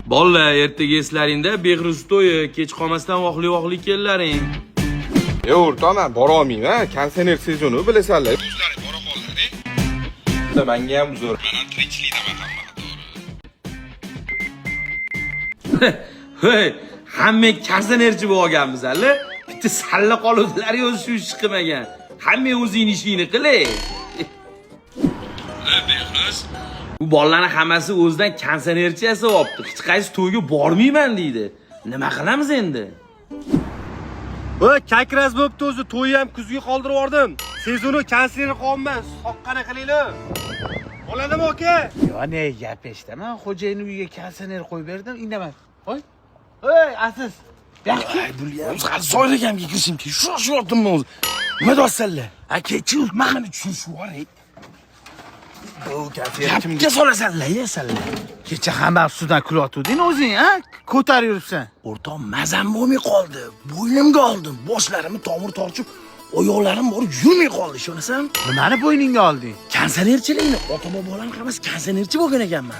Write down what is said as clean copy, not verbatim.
Bolalar, ertaga eslaringda Behruz to'yi, kech qolmasdan voqli kellaring. O'rtoq, men bora olmayman, konserner sezoni bilasanlar. O'zlari bora qoldilar. Menga ham zo'r. Men ham tirikchilikdaman hamma to'g'ri. Hey, hamma konsernerchi bo'lganmiz hali. Bitta salla qoluvdilar-yu shu ish qilmagan. Hamma o'zing ishingni qiling. Behruz. Bu bolalarning hammasi o'zidan konsernerchi yasayapti. Hech qaysi to'yga bormayman deydi. Nima qilamiz endi? Voy, kakras bo'pti o'zi, to'yni ham kuzga qoldirib yubordim. Sezoni konserni qolman, soqqana qilinglar. Bo'ladimi aka? Yo, ne gap eshitaman, xo'jayin uyiga konserner qo'yib berdim, indamadi. Voy. Ey, aziz. Yaxshi. Bulyam soylagamga kirishim ki, shu yotdimmi o'zi. Nima deyapsanlar? Aka-chi, meni tushunishib yuboring. Bu gapga solasanlar, yesanlar. Kecha hamma ustidan kulayotding o'zing, ha? Ko'tarib yuribsan. O'rtoq, mazam bo'lmay qoldi. Bo'ynimga oldim, boshlarimni tomir tortib, oyoqlarim borib yurmay qoldi, ishonasan? Nimani bo'yningga olding? Konsernerchilikni ota-bobolarning hammasi konsernerchi bo'lgan ekanman.